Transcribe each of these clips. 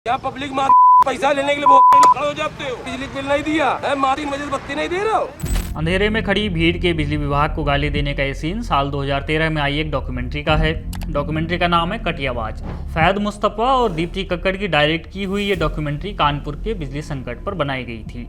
क्या पब्लिक माँ पैसा लेने के लिए खड़े हो जाते हो? बिजली बिल नहीं दिया है, माँ 3 बजे बत्ती नहीं दे रहे हो। अंधेरे में खड़ी भीड़ के बिजली विभाग को गाली देने का ये सीन साल 2013 में आई एक डॉक्यूमेंट्री का है। डॉक्यूमेंट्री का नाम है कटियावाज। फैद मुस्तफा और दीप्ति कक्कड़ की डायरेक्ट की हुई ये डॉक्यूमेंट्री कानपुर के बिजली संकट पर बनाई गई थी।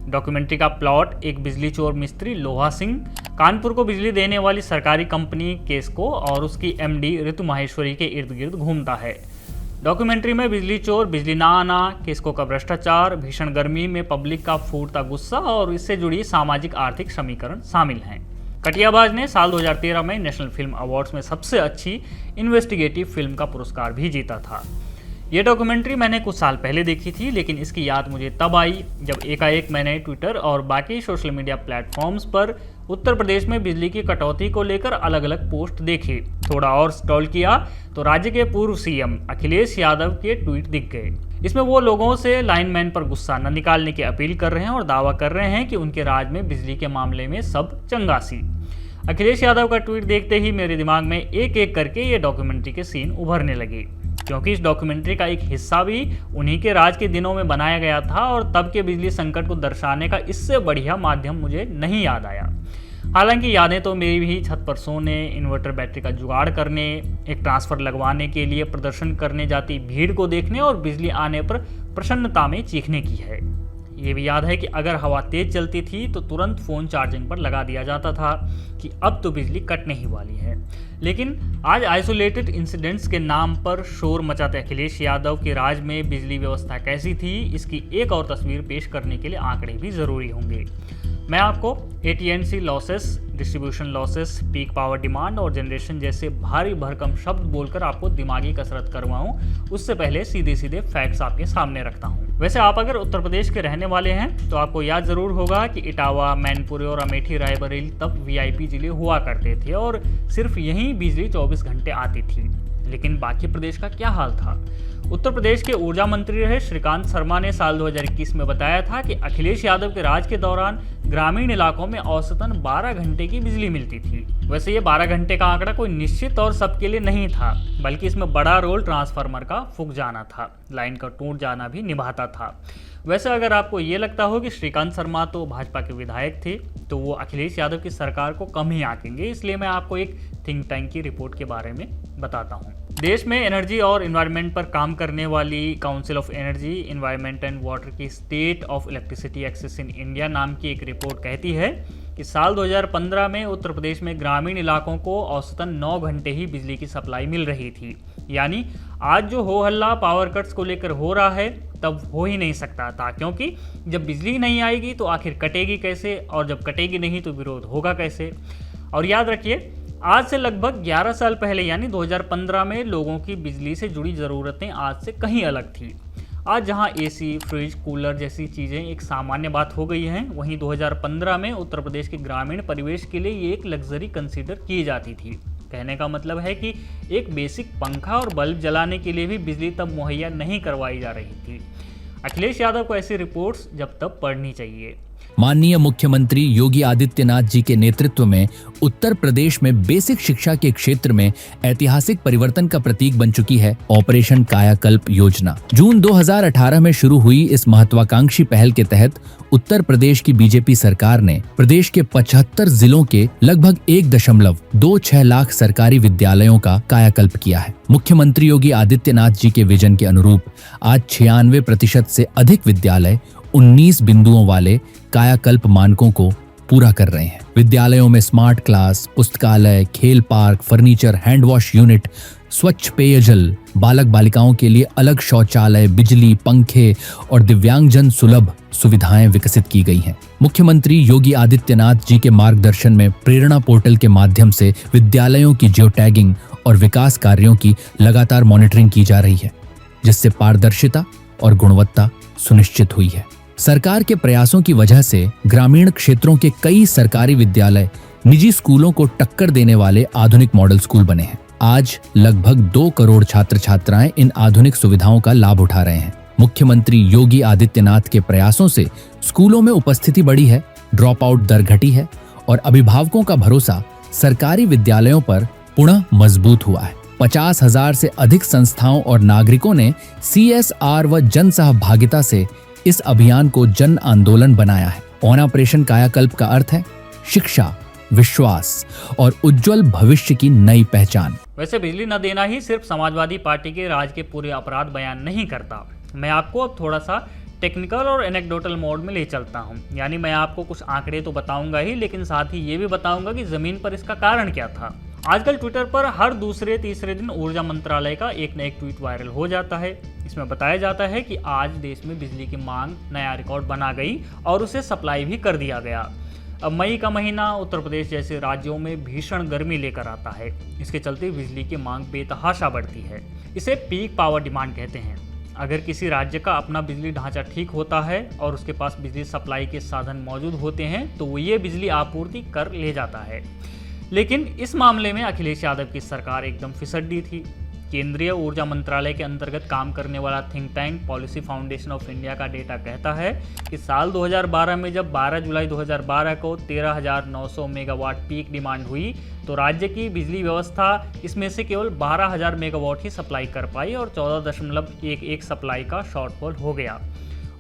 डॉक्यूमेंट्री का प्लॉट एक बिजली चोर मिस्त्री लोहा सिंह कानपुर को बिजली देने वाली सरकारी कंपनी केस्को और उसकी एमडी ऋतु माहेश्वरी के इर्द गिर्द घूमता है। डॉक्यूमेंट्री में बिजली चोर, बिजली ना आना, केस्को का भ्रष्टाचार, भीषण गर्मी में पब्लिक का फूटता गुस्सा और इससे जुड़ी सामाजिक आर्थिक समीकरण शामिल हैं। कटियाबाज ने साल 2013 में नेशनल फिल्म अवार्ड्स में सबसे अच्छी इन्वेस्टिगेटिव फिल्म का पुरस्कार भी जीता था। ये डॉक्यूमेंट्री मैंने कुछ साल पहले देखी थी, लेकिन इसकी याद मुझे तब आई जब एकाएक मैंने ट्विटर और बाकी सोशल मीडिया प्लेटफॉर्म्स पर उत्तर प्रदेश में बिजली की कटौती को लेकर अलग अलग पोस्ट देखे। थोड़ा और स्क्रॉल किया तो राज्य के पूर्व सीएम अखिलेश यादव के ट्वीट दिख गए। इसमें वो लोगों से लाइनमैन पर गुस्सा न निकालने की अपील कर रहे हैं और दावा कर रहे हैं कि उनके राज में बिजली के मामले में सब चंगासी। अखिलेश यादव का ट्वीट देखते ही मेरे दिमाग में एक एक करके ये डॉक्यूमेंट्री के सीन उभरने लगे, क्योंकि इस डॉक्यूमेंट्री का एक हिस्सा भी उन्हीं के राज के दिनों में बनाया गया था और तब के बिजली संकट को दर्शाने का इससे बढ़िया माध्यम मुझे नहीं याद आया। हालांकि यादें तो मेरी भी छत पर सोने, इन्वर्टर बैटरी का जुगाड़ करने, एक ट्रांसफर लगवाने के लिए प्रदर्शन करने जाती भीड़ को देखने और बिजली आने पर प्रसन्नता में चीखने की है। ये भी याद है कि अगर हवा तेज चलती थी तो तुरंत फ़ोन चार्जिंग पर लगा दिया जाता था कि अब तो बिजली कटने ही वाली है। लेकिन आज आइसोलेटेड इंसिडेंट्स के नाम पर शोर मचाते अखिलेश यादव के राज में बिजली व्यवस्था कैसी थी, इसकी एक और तस्वीर पेश करने के लिए आंकड़े भी ज़रूरी होंगे। मैं आपको AT&C losses, distribution losses, peak power demand और जनरेशन जैसे भारी भरकम शब्द बोलकर आपको दिमागी कसरत करवाऊं, उससे पहले सीधे सीधे फैक्ट्स आपके सामने रखता हूं। वैसे आप अगर उत्तर प्रदेश के रहने वाले हैं तो आपको याद जरूर होगा कि इटावा, मैनपुरी और अमेठी रायबरेली तब VIP जिले हुआ करते थे और सिर्फ यहीं बिजली 24 घंटे आती थी। लेकिन बाकी प्रदेश का क्या हाल था? उत्तर प्रदेश के ऊर्जा मंत्री रहे श्रीकांत शर्मा ने साल 2021 में बताया था कि अखिलेश यादव के राज के दौरान ग्रामीण इलाकों में औसतन 12 घंटे की बिजली मिलती थी। वैसे ये 12 घंटे का आंकड़ा कोई निश्चित और सबके लिए नहीं था, बल्कि इसमें बड़ा रोल ट्रांसफार्मर का फूक जाना था, लाइन का टूट जाना भी निभाता था। वैसे अगर आपको ये लगता हो कि श्रीकांत शर्मा तो भाजपा के विधायक थे, तो वो अखिलेश यादव की सरकार को कम ही आंकेंगे, इसलिए मैं आपको एक थिंक टैंक की रिपोर्ट के बारे में बताता हूँ। देश में एनर्जी और एनवायरनमेंट पर काम करने वाली council of energy, environment and water की state of electricity access in India नाम की एक रिपोर्ट कहती है कि साल 2015 में उत्तर प्रदेश में ग्रामीण इलाकों को औसतन 9 घंटे ही बिजली की सप्लाई मिल रही थी। यानी आज जो हो हल्ला पावर कट्स को लेकर हो रहा है तब हो ही नहीं सकता था, क्योंकि जब बिजली नहीं आएगी तो आखिर कटेगी कैसे, और जब कटेगी नहीं तो विरोध होगा कैसे। और याद रखिए, आज से लगभग 11 साल पहले यानी 2015 में लोगों की बिजली से जुड़ी ज़रूरतें आज से कहीं अलग थी। आज जहां AC, फ्रिज, कूलर जैसी चीज़ें एक सामान्य बात हो गई हैं, वहीं 2015 में उत्तर प्रदेश के ग्रामीण परिवेश के लिए ये एक लग्जरी कंसीडर की जाती थी। कहने का मतलब है कि एक बेसिक पंखा और बल्ब जलाने के लिए भी बिजली तब मुहैया नहीं करवाई जा रही थी। अखिलेश यादव को ऐसी रिपोर्ट्स जब तब पढ़नी चाहिए। माननीय मुख्यमंत्री योगी आदित्यनाथ जी के नेतृत्व में उत्तर प्रदेश में बेसिक शिक्षा के क्षेत्र में ऐतिहासिक परिवर्तन का प्रतीक बन चुकी है ऑपरेशन कायाकल्प योजना। जून 2018 में शुरू हुई इस महत्वाकांक्षी पहल के तहत उत्तर प्रदेश की बीजेपी सरकार ने प्रदेश के 75 जिलों के लगभग 1.26 लाख सरकारी विद्यालयों का कायाकल्प किया है। मुख्यमंत्री योगी आदित्यनाथ जी के विजन के अनुरूप आज 96% से अधिक विद्यालय 19 बिंदुओं वाले कायाकल्प मानकों को पूरा कर रहे हैं। विद्यालयों में स्मार्ट क्लास, पुस्तकालय, खेल park, furniture, hand wash unit, स्वच्छ पेयजल, बालक बालिकाओं के लिए अलग शौचालय, बिजली, पंखे और दिव्यांगजन सुलभ सुविधाएं विकसित की गई हैं। मुख्यमंत्री योगी आदित्यनाथ जी के मार्गदर्शन में प्रेरणा पोर्टल के माध्यम से विद्यालयों की जियो टैगिंग और विकास कार्यों की लगातार मॉनिटरिंग की जा रही है, जिससे पारदर्शिता और गुणवत्ता सुनिश्चित हुई है। सरकार के प्रयासों की वजह से ग्रामीण क्षेत्रों के कई सरकारी विद्यालय निजी स्कूलों को टक्कर देने वाले आधुनिक मॉडल स्कूल बने हैं। आज लगभग 2 करोड़ छात्र छात्राएं इन आधुनिक सुविधाओं का लाभ उठा रहे हैं। मुख्यमंत्री योगी आदित्यनाथ के प्रयासों से स्कूलों में उपस्थिति बढ़ी है, ड्रॉप आउट दर घटी है और अभिभावकों का भरोसा सरकारी विद्यालयों पर पुनः मजबूत हुआ है। 50,000 से अधिक संस्थाओं और नागरिकों ने CSR व जन सहभागिता से इस अभियान को जन आंदोलन बनाया है। ऑपरेशन कायाकल्प का अर्थ है शिक्षा, विश्वास और उज्जवल भविष्य की नई पहचान। वैसे बिजली न देना ही सिर्फ समाजवादी पार्टी के राज के पूरे अपराध बयान नहीं करता। मैं आपको अब थोड़ा सा टेक्निकल और एनेक्डोटल मोड में ले चलता हूं। यानी मैं आपको कुछ आंकड़े तो बताऊंगा ही, लेकिन साथ ही ये भी बताऊंगा कि जमीन पर इसका कारण क्या था। आजकल ट्विटर पर हर दूसरे तीसरे दिन ऊर्जा मंत्रालय का एक न एक ट्वीट वायरल हो जाता है। इसमें बताया जाता है कि आज देश में बिजली की मांग नया रिकॉर्ड बना गई और उसे सप्लाई भी कर दिया गया। अब मई का महीना उत्तर प्रदेश जैसे राज्यों में भीषण गर्मी लेकर आता है। इसके चलते बिजली की मांग बेतहाशा बढ़ती है। इसे पीक पावर डिमांड कहते हैं। अगर किसी राज्य का अपना बिजली ढांचा ठीक होता है और उसके पास बिजली सप्लाई के साधन मौजूद होते हैं तो वो ये बिजली आपूर्ति कर ले जाता है। लेकिन इस मामले में अखिलेश यादव की सरकार एकदम फिसड्डी थी। केंद्रीय ऊर्जा मंत्रालय के अंतर्गत काम करने वाला think tank policy foundation of India का डेटा कहता है कि साल 2012 में जब 12 जुलाई 2012 को 13,900 मेगावाट पीक डिमांड हुई तो राज्य की बिजली व्यवस्था इसमें से केवल 12,000 मेगावाट ही सप्लाई कर पाई और 14.11 सप्लाई का शॉर्टफॉल हो गया।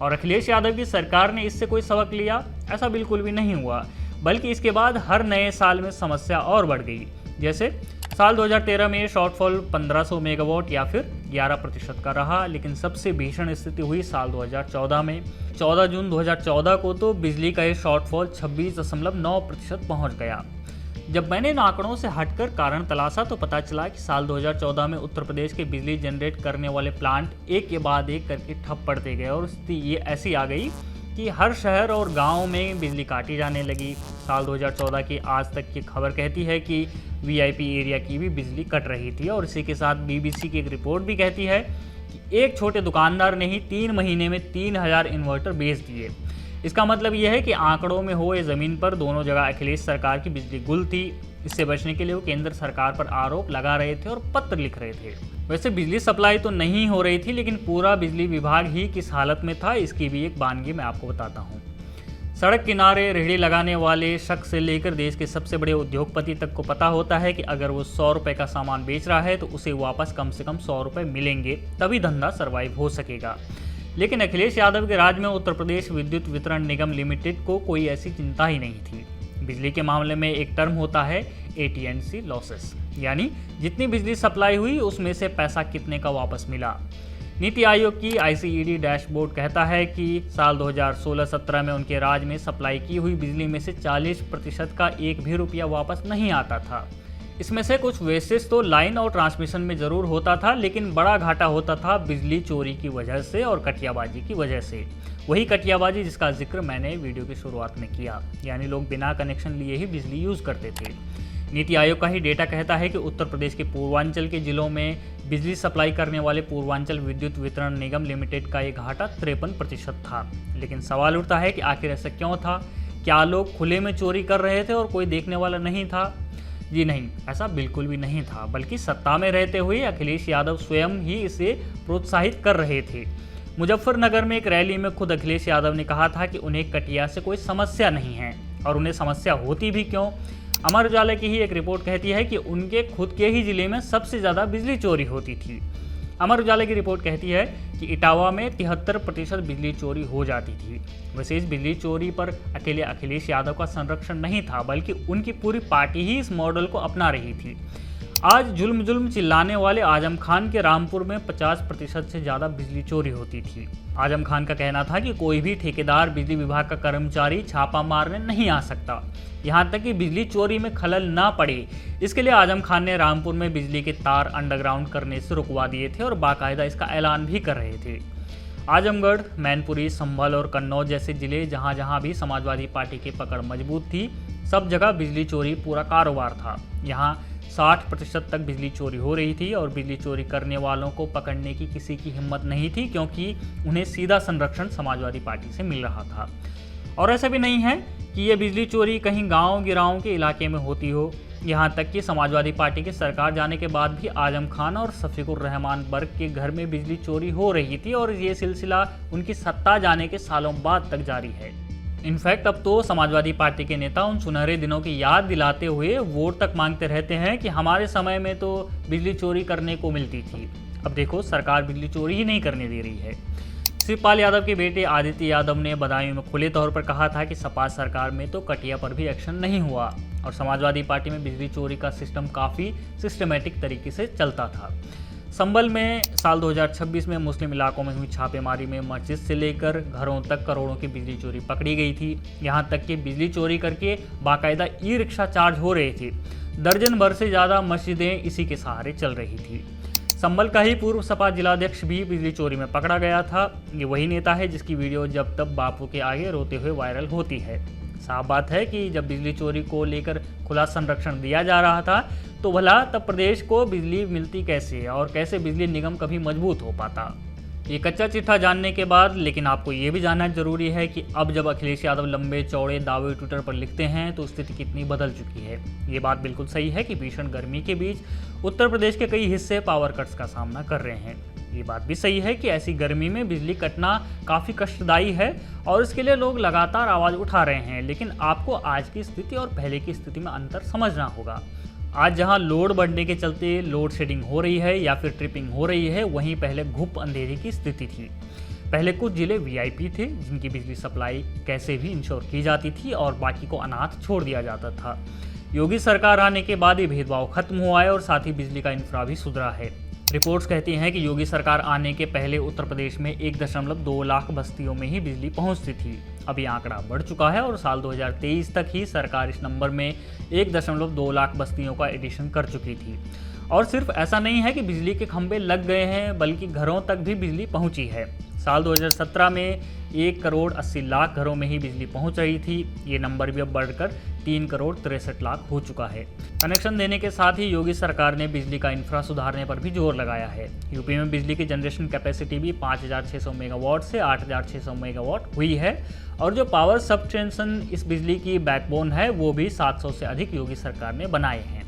और अखिलेश यादव की सरकार ने इससे कोई सबक लिया? ऐसा बिल्कुल भी नहीं हुआ, बल्कि इसके बाद हर नए साल में समस्या और बढ़ गई। जैसे साल 2013 में शॉर्टफॉल 1500 मेगावाट या फिर 11% का रहा, लेकिन सबसे भीषण स्थिति हुई साल 2014 में। 14 जून 2014 को तो बिजली का ये शॉर्टफॉल 26.9% पहुंच गया। जब मैंने इन आंकड़ों से हटकर कारण तलाशा तो पता चला कि साल 2014 में उत्तर प्रदेश के बिजली जनरेट करने वाले प्लांट एक के बाद एक करके ठप पड़ते गए और स्थिति ये ऐसी आ गई कि हर शहर और गांव में बिजली काटी जाने लगी। साल 2014 की आज तक की खबर कहती है कि VIP एरिया की भी बिजली कट रही थी। और इसी के साथ BBC की एक रिपोर्ट भी कहती है कि एक छोटे दुकानदार ने ही 3 महीने में 3,000 इन्वर्टर बेच दिए। इसका मतलब यह है कि आंकड़ों में हो या ज़मीन पर दोनों जगह अखिलेश सरकार की बिजली गुल थी। इससे बचने के लिए वो केंद्र सरकार पर आरोप लगा रहे थे और पत्र लिख रहे थे। वैसे बिजली सप्लाई तो नहीं हो रही थी, लेकिन पूरा बिजली विभाग ही किस हालत में था इसकी भी एक वानगी मैं आपको बताता हूँ। सड़क किनारे रेहड़ी लगाने वाले शख्स से लेकर देश के सबसे बड़े उद्योगपति तक को पता होता है कि अगर वो 100 रुपये का सामान बेच रहा है तो उसे वापस कम से कम 100 रुपये मिलेंगे, तभी धंधा सर्वाइव हो सकेगा। लेकिन अखिलेश यादव के राज में उत्तर प्रदेश विद्युत वितरण निगम लिमिटेड को कोई ऐसी चिंता ही नहीं थी। बिजली के मामले में एक टर्म होता है AT&C लॉसेस, यानी जितनी बिजली सप्लाई हुई उसमें से पैसा कितने का वापस मिला। नीति आयोग की ICED डैशबोर्ड कहता है कि साल 2016-17 में उनके राज में सप्लाई की हुई बिजली में से 40% का एक भी रुपया वापस नहीं आता था। इसमें से कुछ वेस्टेज तो लाइन और ट्रांसमिशन में ज़रूर होता था, लेकिन बड़ा घाटा होता था बिजली चोरी की वजह से और कटियाबाजी की वजह से। वही कटियाबाजी जिसका जिक्र मैंने वीडियो की शुरुआत में किया, यानी लोग बिना कनेक्शन लिए ही बिजली यूज़ करते थे। नीति आयोग का ही डेटा कहता है कि उत्तर प्रदेश के पूर्वांचल के जिलों में बिजली सप्लाई करने वाले पूर्वांचल विद्युत वितरण निगम लिमिटेड का ये घाटा 53% था। लेकिन सवाल उठता है कि आखिर ऐसा क्यों था? क्या लोग खुले में चोरी कर रहे थे और कोई देखने वाला नहीं था? जी नहीं, ऐसा बिल्कुल भी नहीं था, बल्कि सत्ता में रहते हुए अखिलेश यादव स्वयं ही इसे प्रोत्साहित कर रहे थे। मुजफ्फरनगर में एक रैली में खुद अखिलेश यादव ने कहा था कि उन्हें कटिया से कोई समस्या नहीं है, और उन्हें समस्या होती भी क्यों। अमर उजाला की ही एक रिपोर्ट कहती है कि उनके खुद के ही जिले में सबसे ज़्यादा बिजली चोरी होती थी। अमर उजाला की रिपोर्ट कहती है कि इटावा में 73% बिजली चोरी हो जाती थी। वैसे इस बिजली चोरी पर अकेले अखिलेश यादव का संरक्षण नहीं था, बल्कि उनकी पूरी पार्टी ही इस मॉडल को अपना रही थी। आज जुल्म जुल्म चिल्लाने वाले आजम खान के रामपुर में 50% से ज़्यादा बिजली चोरी होती थी। आजम खान का कहना था कि कोई भी ठेकेदार बिजली विभाग का कर्मचारी छापा मारने नहीं आ सकता, यहाँ तक कि बिजली चोरी में खलल ना पड़े। इसके लिए आजम खान ने रामपुर में बिजली के तार अंडरग्राउंड करने से रुकवा दिए थे और बाकायदा इसका ऐलान भी कर रहे थे। आजमगढ़, मैनपुरी, संभल और कन्नौज जैसे जिले जहाँ जहाँ भी समाजवादी पार्टी की पकड़ मजबूत थी, सब जगह बिजली चोरी पूरा कारोबार था। यहाँ 60% तक बिजली चोरी हो रही थी और बिजली चोरी करने वालों को पकड़ने की किसी की हिम्मत नहीं थी, क्योंकि उन्हें सीधा संरक्षण समाजवादी पार्टी से मिल रहा था। और ऐसा भी नहीं है कि ये बिजली चोरी कहीं गांव गिराओं के इलाके में होती हो। यहाँ तक कि समाजवादी पार्टी की सरकार जाने के बाद भी आजम खान और शफीकुर रहमान बर्ग के घर में बिजली चोरी हो रही थी और ये सिलसिला उनकी सत्ता जाने के सालों बाद तक जारी है। इनफैक्ट अब तो समाजवादी पार्टी के नेता उन सुनहरे दिनों की याद दिलाते हुए वोट तक मांगते रहते हैं कि हमारे समय में तो बिजली चोरी करने को मिलती थी। अब देखो सरकार बिजली चोरी ही नहीं करने दे रही है। शिवपाल यादव के बेटे आदित्य यादव ने बदायूं में खुले तौर पर कहा था कि सपा सरकार में तो कटिया पर भी एक्शन नहीं हुआ और समाजवादी पार्टी में बिजली चोरी का सिस्टम काफ़ी सिस्टमेटिक तरीके से चलता था। संभल में साल 2026 में मुस्लिम इलाकों में हुई छापेमारी में मस्जिद से लेकर घरों तक करोड़ों की बिजली चोरी पकड़ी गई थी। यहां तक कि बिजली चोरी करके बाकायदा ई रिक्शा चार्ज हो रहे थे। दर्जन भर से ज़्यादा मस्जिदें इसी के सहारे चल रही थी। संभल का ही पूर्व सपा जिलाध्यक्ष भी बिजली चोरी में पकड़ा गया था। ये वही नेता है जिसकी वीडियो जब तब बापू के आगे रोते हुए वायरल होती है। साफ बात है कि जब बिजली चोरी को लेकर खुला संरक्षण दिया जा रहा था तो भला तब प्रदेश को बिजली मिलती कैसे और कैसे बिजली निगम कभी मजबूत हो पाता। ये कच्चा चिट्ठा जानने के बाद लेकिन आपको ये भी जानना जरूरी है कि अब जब अखिलेश यादव लंबे चौड़े दावे ट्विटर पर लिखते हैं तो स्थिति कितनी बदल चुकी है। ये बात बिल्कुल सही है कि भीषण गर्मी के बीच उत्तर प्रदेश के कई हिस्से पावर कट्स का सामना कर रहे हैं। ये बात भी सही है कि ऐसी गर्मी में बिजली कटना काफ़ी कष्टदायी है और इसके लिए लोग लगातार आवाज़ उठा रहे हैं। लेकिन आपको आज की स्थिति और पहले की स्थिति में अंतर समझना होगा। आज जहां लोड बढ़ने के चलते लोड शेडिंग हो रही है या फिर ट्रिपिंग हो रही है, वहीं पहले घुप अंधेरी की स्थिति थी। पहले कुछ जिले वीआईपी थे जिनकी बिजली सप्लाई कैसे भी इंश्योर की जाती थी और बाकी को अनाथ छोड़ दिया जाता था। योगी सरकार आने के बाद ये भेदभाव खत्म हुआ है और साथ ही बिजली का इंफ्रा भी सुधरा है। रिपोर्ट्स कहती हैं कि योगी सरकार आने के पहले उत्तर प्रदेश में 1.2 लाख बस्तियों में ही बिजली पहुंचती थी। अब ये आंकड़ा बढ़ चुका है और साल 2023 तक ही सरकार इस नंबर में 1.2 लाख बस्तियों का एडिशन कर चुकी थी। और सिर्फ ऐसा नहीं है कि बिजली के खंभे लग गए हैं बल्कि घरों तक भी बिजली पहुंची है। साल 2017 में 1,80,00,000 घरों में ही बिजली पहुंच रही थी। ये नंबर भी अब बढ़कर 3,63,00,000 हो चुका है। कनेक्शन देने के साथ ही योगी सरकार ने बिजली का इंफ्रा सुधारने पर भी जोर लगाया है। यूपी में बिजली की जनरेशन कैपेसिटी भी 5,600 मेगावाट से 8,600 मेगावाट हुई है और जो पावर सब स्टेशन इस बिजली की बैकबोन है वो भी 700 से अधिक योगी सरकार ने बनाए हैं।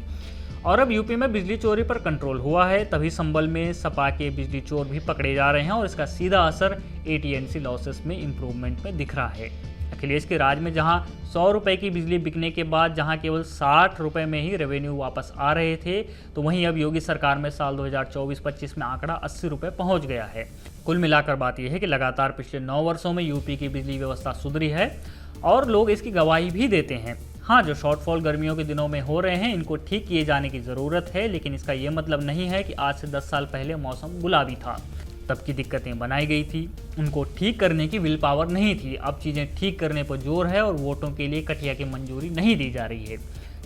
और अब यूपी में बिजली चोरी पर कंट्रोल हुआ है, तभी संभल में सपा के बिजली चोर भी पकड़े जा रहे हैं और इसका सीधा असर AT&C लॉसेस में इंप्रूवमेंट में दिख रहा है। अखिलेश के राज में जहां 100 रुपए की बिजली बिकने के बाद जहां केवल 60 रुपए में ही रेवेन्यू वापस आ रहे थे, तो वहीं अब योगी सरकार में साल 2024-25 में आंकड़ा 80 रुपए पहुंच गया है। कुल मिलाकर बात यह है कि लगातार पिछले 9 वर्षों में यूपी की बिजली व्यवस्था सुधरी है और लोग इसकी गवाही भी देते हैं। हाँ, जो शॉर्टफॉल गर्मियों के दिनों में हो रहे हैं इनको ठीक किए जाने की ज़रूरत है, लेकिन इसका ये मतलब नहीं है कि आज से 10 साल पहले मौसम गुलाबी था, तब की दिक्कतें बनाई गई थी, उनको ठीक करने की विल पावर नहीं थी। अब चीज़ें ठीक करने पर जोर है और वोटों के लिए कटिया की मंजूरी नहीं दी जा रही है।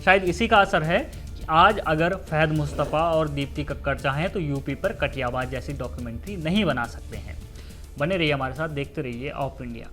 शायद इसी का असर है कि आज अगर फहद मुस्तफ़ा और दीप्ति कक्कड़ चाहें तो यूपी पर कटियावाद जैसी डॉक्यूमेंट्री नहीं बना सकते हैं। बने रहिए हमारे साथ, देखते रहिए ऑफ इंडिया।